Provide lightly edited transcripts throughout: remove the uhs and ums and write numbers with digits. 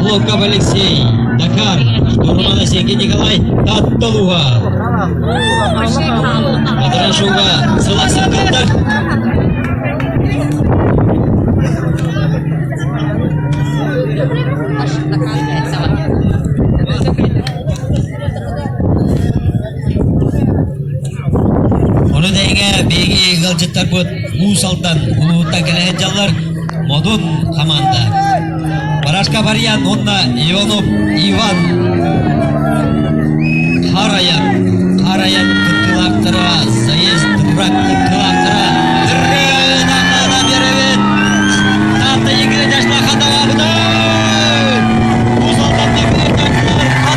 Луков Алексей, Dakar, Штурман Сергей Николай, Татталуға. Адырашуға сылақсып қалды. Оны дәйге бейге ғалжыттар бұд ұсалдан ұлттан кәлеген жаллар Модун команда. Барашка Варьян, онна Иванов Иван. Қараян күткілақтыра, заезд тұпрақ күткілақтыра. Үррін аңлана беревет. Таты егілі дәшла қадава бұды. Ұзалдан дегілі дәшла қадава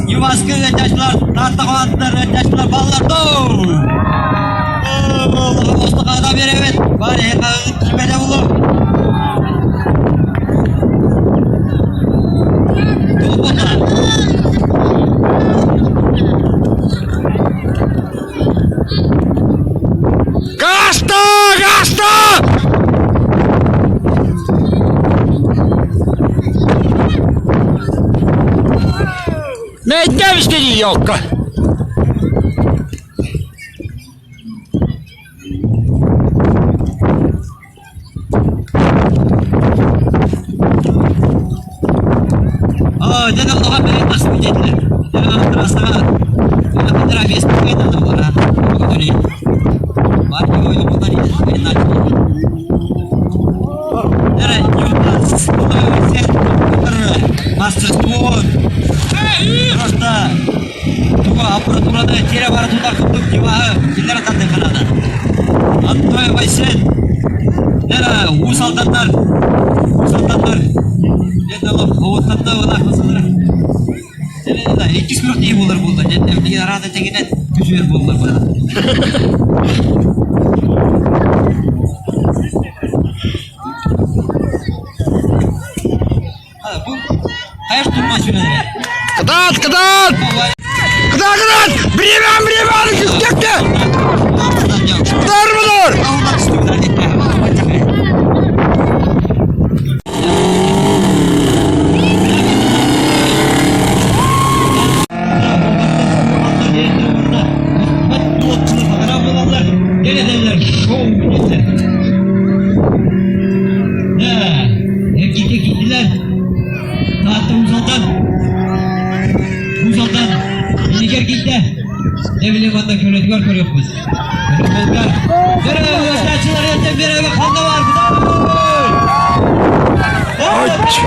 Yuvasqı ötəşlər, tartaqalandılar ötəşlər, ballar doğ! Allah'a dostluq adam bir evet, var ya, kime de bulur. Kaçtı! Ne demiştin yok? Jadi Allah'a beri nasıl dediler? Jadi Allah terasa, Allah terasa biasa kita tu orang, begitu ni. Baru itu bukan ini, enak. Jadi Yudas, master tuan, просто tuh aparaturada kira barat sudah kutuk jiwa, kita tanda Kanada. Antoy Baysen, jadi usaldanlar. Jadi Allah kawatan da ona kızılır. Jadi da 240 iyi bulur buldu. Jadi bir arada tekine güzel bulur bana. Bu hayır durma şuna. Kıdat! Birimem yüksekte! Dur mu dur? Evli vanda köyletler görüyoruz. Volkan. Görev gösterçiler yetim bir eve kanda var. Aç.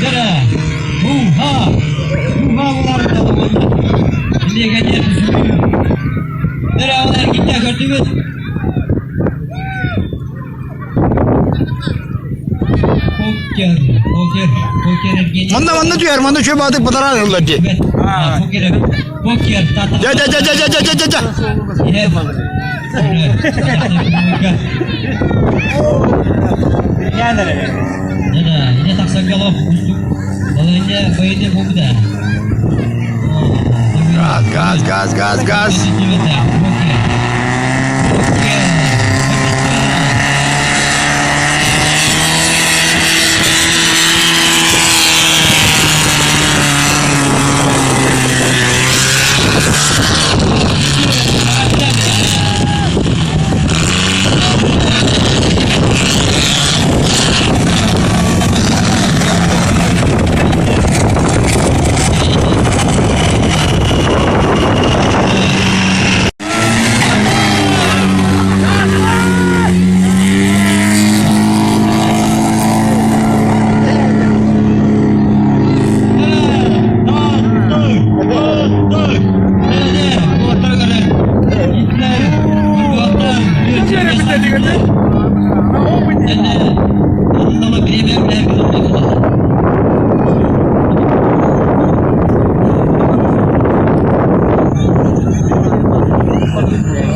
Dere. Uha. Uha bunlar da bunlar. Şimdiye gelir düşünüyor. Dere onlar gitti gördünüz. Poker geç. Manda diyor, manda şöyle batık pıtara alırlar diye. Evet. Poker. Ja. Yine yine taksak yalan. Balığınca bayınca bu da. Gaz.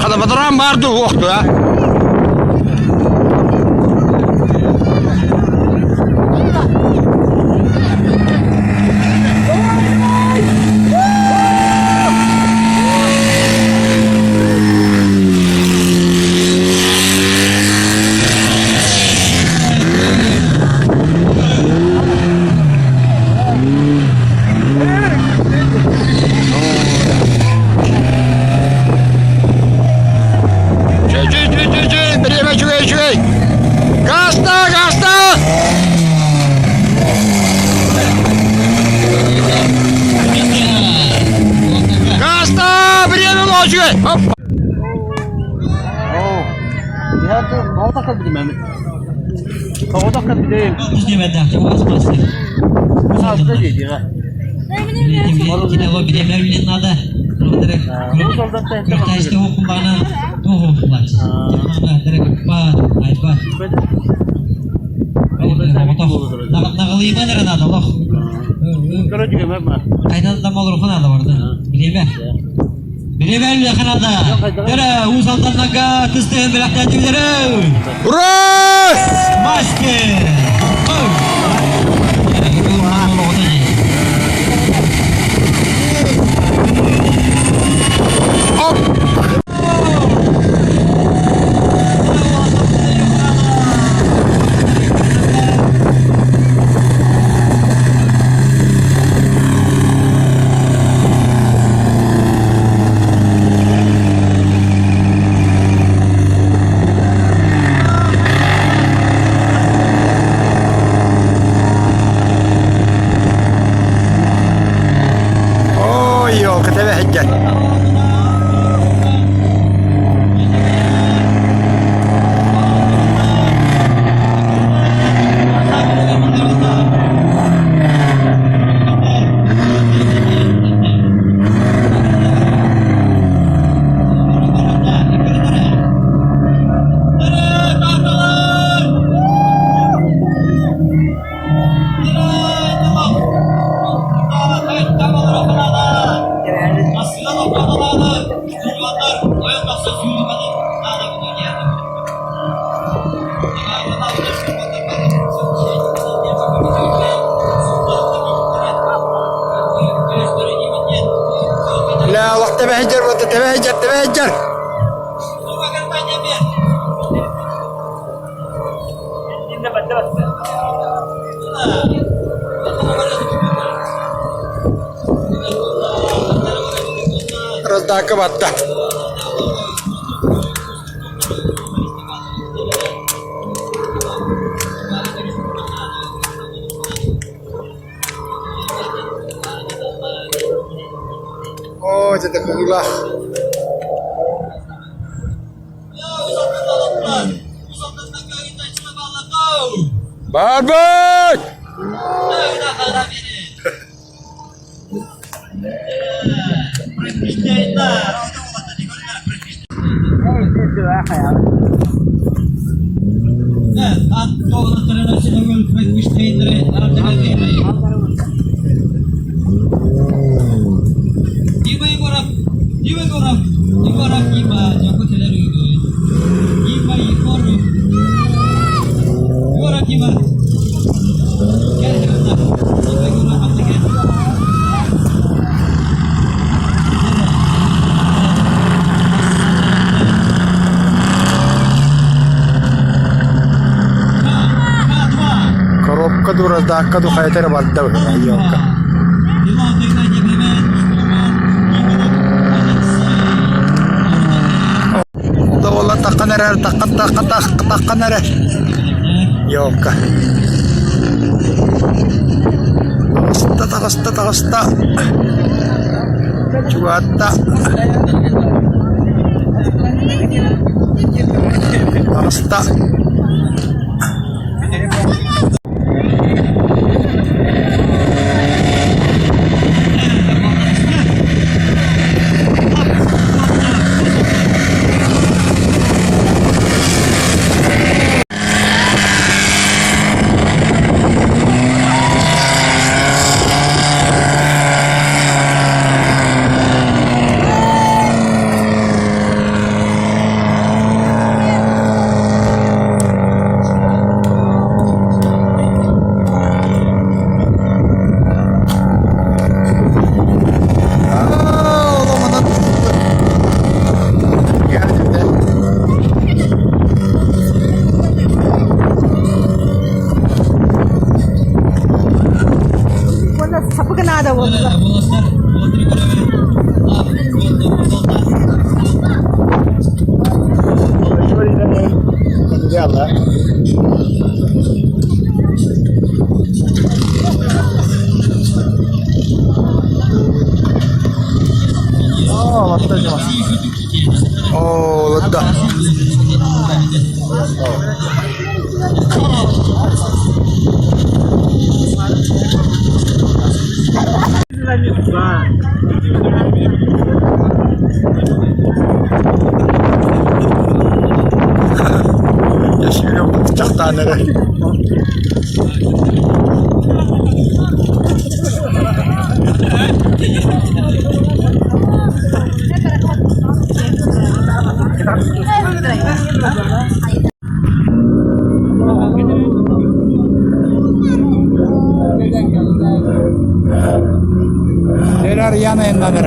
Kada pıtaran vardı o vakti ha. Çöy. Gasta. Gasta, время ночи. Hopp. Ya bu hava takıldı Mehmet. Hava takıldı değil. Sağda dedi ha. Yine o bilemler bilenin adı. Kurta işte okullarına doğu okullar. Aytba. Nağılıyım ben nerede adı Allah. Görücü Mehmet. Kaynadı da olur kanada vardı. Bileme. Bileme bile kanada. Dere uzandan naga tüstüğün bir aktan cümleri. Ура! Maske. Yolka teve heccal. لا وقت تبهجر تبهجر رزدك بطة Oh, jatuh kegilah. Barbet! Udah kalah ini. Prestisinya Коробка ду раздакка ду хайтер бадда йокка. Дола таканер таканер йокка. Takasta. Cuata. Takasta. Sapıknada oldu. Yalla. Oh, ladda. Yaşıyor bıçak taneleri. Neler yanındadır?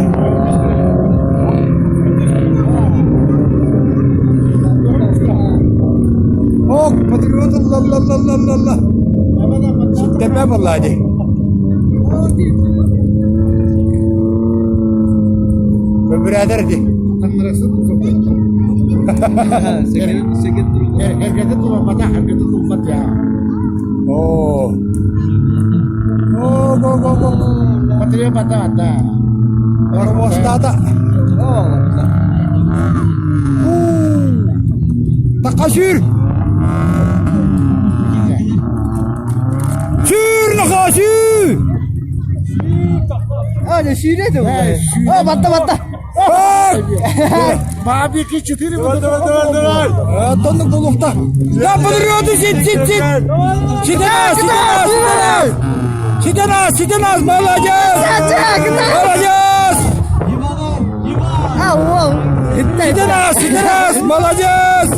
Oh, patriot Allah. Tepe vallahi. Biraderdi. Herkese tulumata, herkese tulumat ya. Oh. Oh, go. Patriot mata. Orang mostata. Oh. Takasir. Sür nakasi. Hadi şire de. Batta. Mavi ki çıtırı mı? Var. Tonluk dolukta. Ya buluyordu sit. Sidenaz. Malacağız. Sidenaz. Malacağız.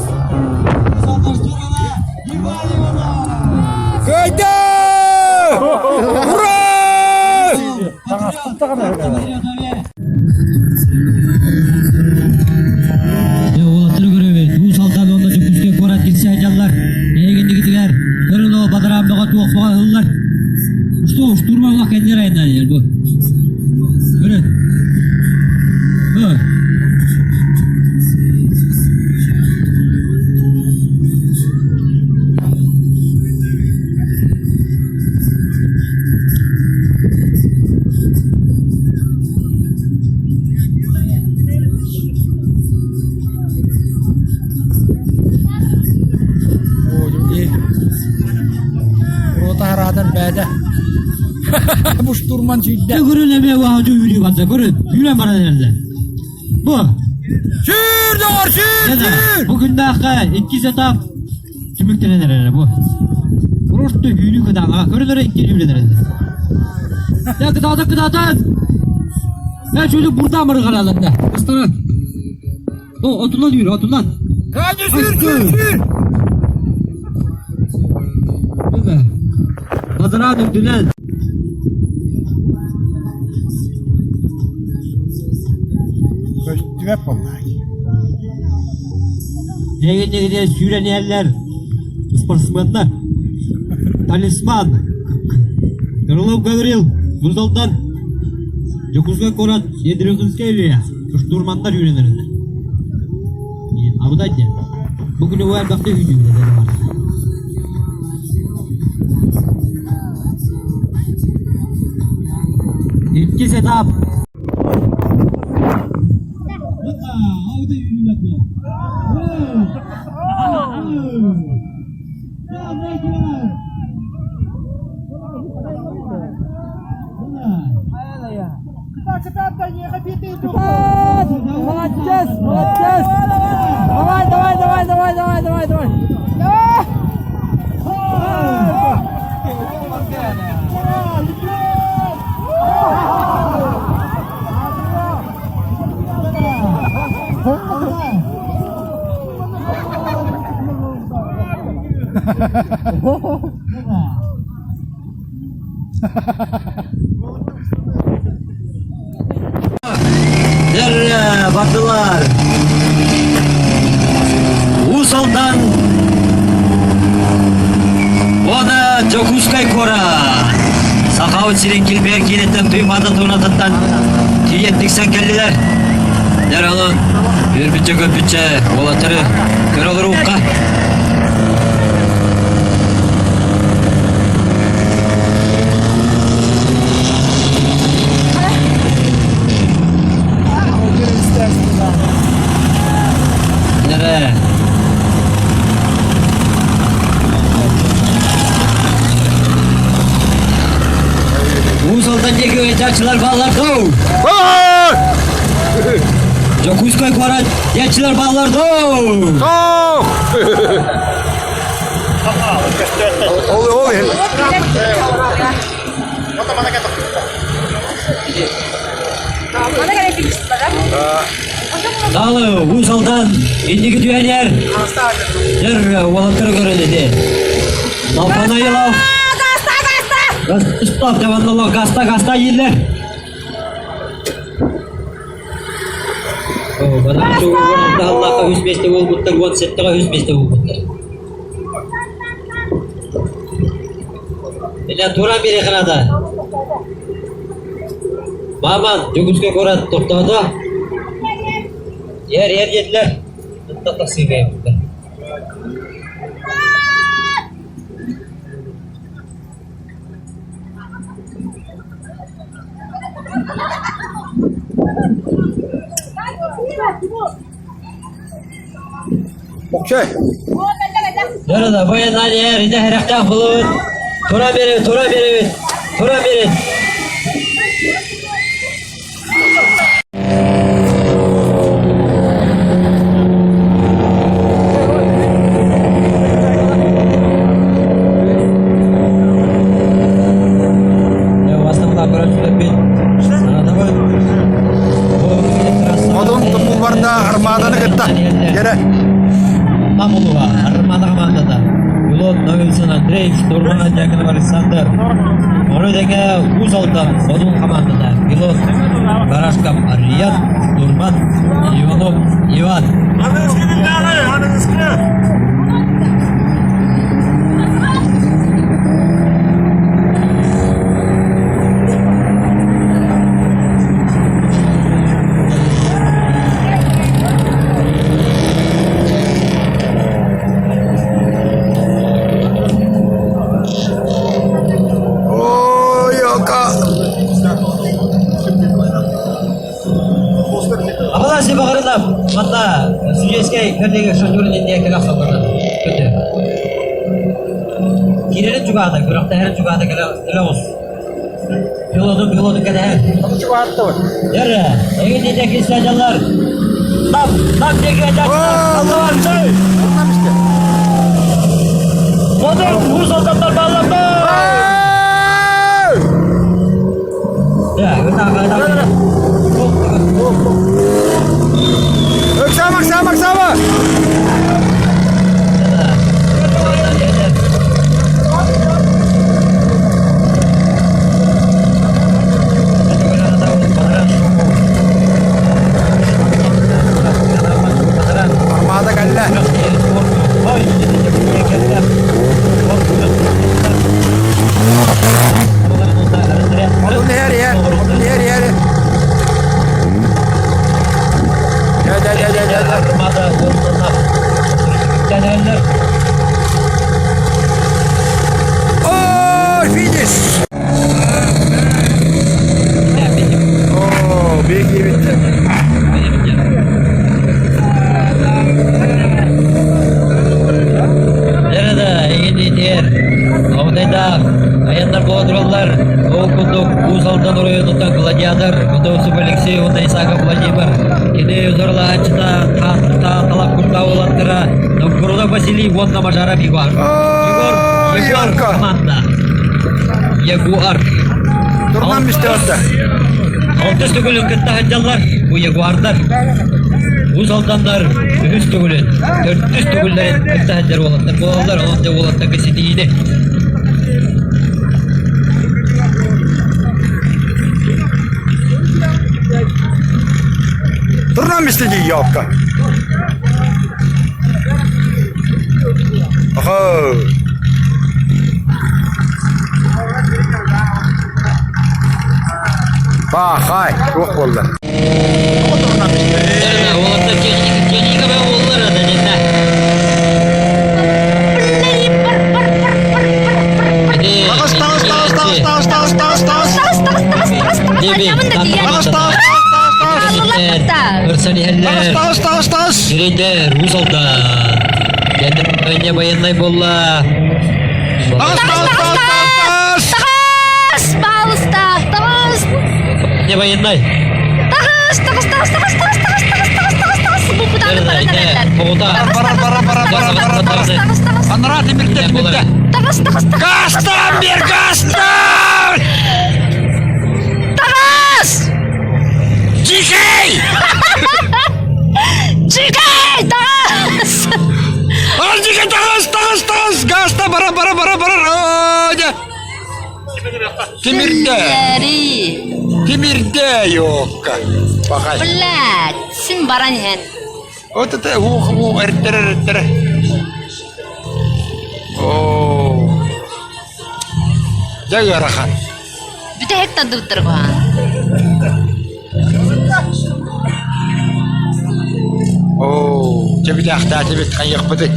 Kayda. Hurra. Oğlatını görevi. Bu saltan onda çıkmışken korat gitse ajallar. Neye gittiler? Görün o Badar abdağa tuğuk falan hırlar. Durma Allah kendine ayından yer bu. Görün. Bu. kadar bede. Bu şturman çiğde. Görün eme vahacı yürüyor batsa görün. Yürüyen bana nerede? Bu. Sür doğru sür. Bugün de hakka 2 etap. Sümükten nerede bu? Kuruştu yürüyor kadar. Ama görün oraya 2 yürüyor nerede? Ya gıdağın. Ben şöyle burada mı kanalında? Istıran. Otur lan yürü otur lan. Hadi sür. Böyle. Pazara döktün lan. Göstüme vallahi. Ne gidiyor süren yerler. Sportsmanlar. Talisman. Yorulup Gavril. Buzoldan. Yokuzga korat. Yediriyorsunuz ki ya. Durmanlar yürüyenlerinde. Abu da ya. Bugün o her bakta hücum eder var. İki setup. Orada yürüyorlar ya. Молодец. Давай. Nereye baktılar? Usal'dan ona Jokuskay Kora Sakavut Sirinkil Berkinetten duymadı Tunatından tüyettik sen kelliler. Der alın bir bütçe köpütçe olatırı kör olur uğka. Nereye? Usal'dan çekiyor ecaçılar bağlarda. Jokuskay Kora ecaçılar bağlarda. Oluyor. Mana kalian di Dağlı Usal'dan indiki tüyen yer. Der olatırı görüledi. Lampana yılav. Gasta. Ispat devamlı gasta yerler. Bana şu oranda Allah'a hüsmeste olmutlar, WhatsApp'ta hüsmeste olmutlar. Ela turan bir ekranada. Maman, Jokuskay Kora toptadı. Yer yediler. Hatta taksiye yaptılar. Okey. Nerede? Bu yandan yer. İnde herekten bulun. Tura verin. Odun tumullarda armadаны gıtta. Yere. Tamuluva, Armada komandada. Pilot Novilson Andrey, Turman Jakov Alexander. Onu denge Usal'da Odun komandada. Pilot Barashkov Riyad, Turman Ivanov Ivan. Apalagi sih bakarnya mata sujes kayak kerja kerja sendiri dia kena sakit. Girelim çubuğada. Bırakta her çubuğda gele olsun. Pilotu kadar. Çubuğa attı var. Yürü. Eğitimdeki istasyonlar. Tam tekrar Allah var. Ondan işte. Motor bu soldatlar bağlandı. Ya, kita. Sama. Armada galle. Onun yer. Gel. Oh, finish. Oh, büyük bitti. Nerede? İyi diğer. Avdayda ayanlar kontroller. O kunduk bu saldan oraya tutan gladiator. Kunduk süperliksi onda isaka Vladimir. Ini uzorla açta talap kunda olanlara. Nomkoroda Vasily вот на мажара Егор. Егор команда. Егор. Durmam işte orada. Altı tügülün kıtta haccalar. Bu Jaguar'lar. Bu saltanlar üst tügülün. 400 tügüllerin kıtta haccaları olanlar. Bu olanlar olanda olanda kesi değildi. Durmam istedi yok. Oho. Bak hay, çok oldu. Olanda teknika ve oğullar adedinde. Sirinde Rusal'da kendim önce bayanlay bolla. Ne bayanlay? Anlara demirde demirde. Gastan bir gastan. Cikey. Al cikey takas. Gasta bara. Aja. Demirde yok. Bakay. Belat, sin baranhen. O tete ertere. Oh. Jaga rakan. Bütün hektar dur kan. Oh, cebide akta cebit kan yakmadı.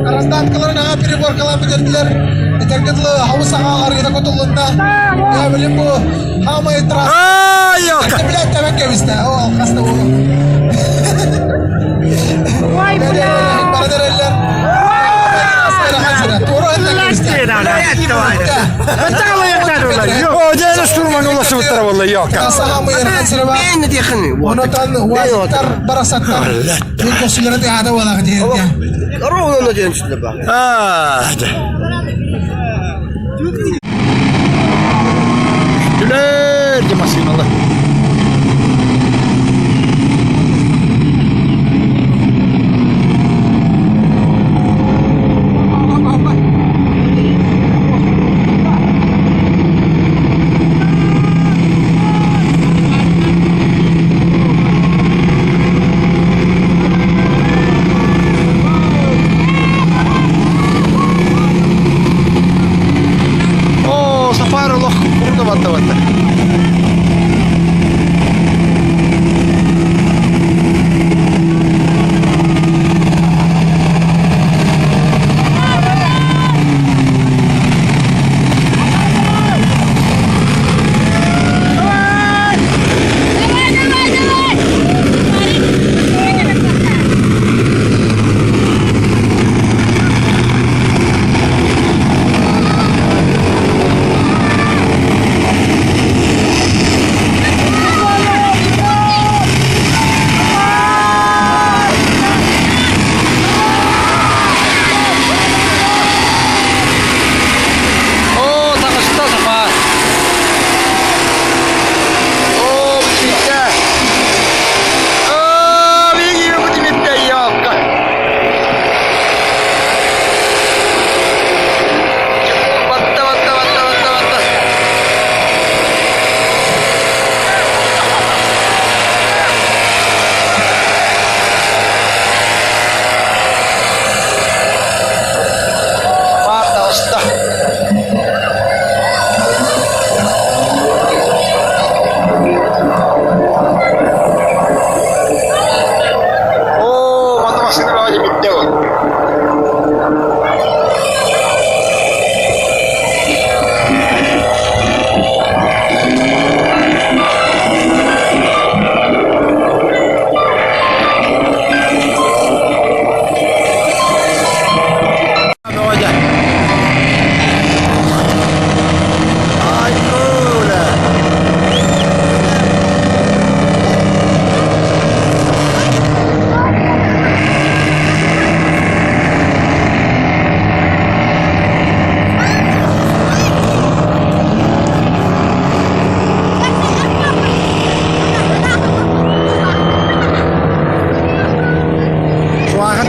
Karanlıklarına biri korkalan bitirdiler. Terketli havuz ağır gida kotulunda. Ya bilim bu hama itiraz. Yok. İşte bile temek keviste. O hasta bu. Vay be. Bana derler. O değerli sürman olası bu tarafa vallahi yok. Ben ne diyeyim? Onu tan vasıtar barasatlar. Bir koşuları da hada valla diyor ya. Arı onu diyorsun şimdi bak. Hadi. Güler demesin Allah. battı.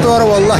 Doğru valla.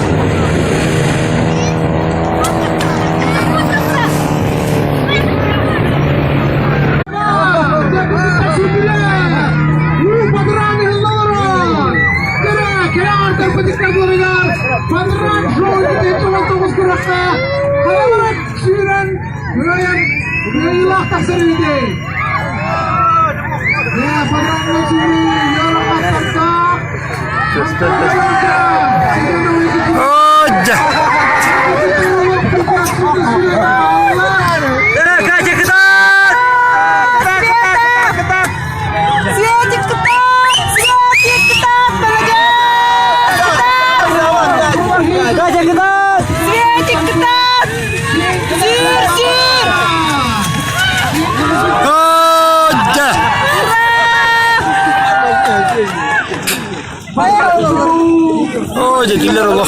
Oh, jadi killer Allah.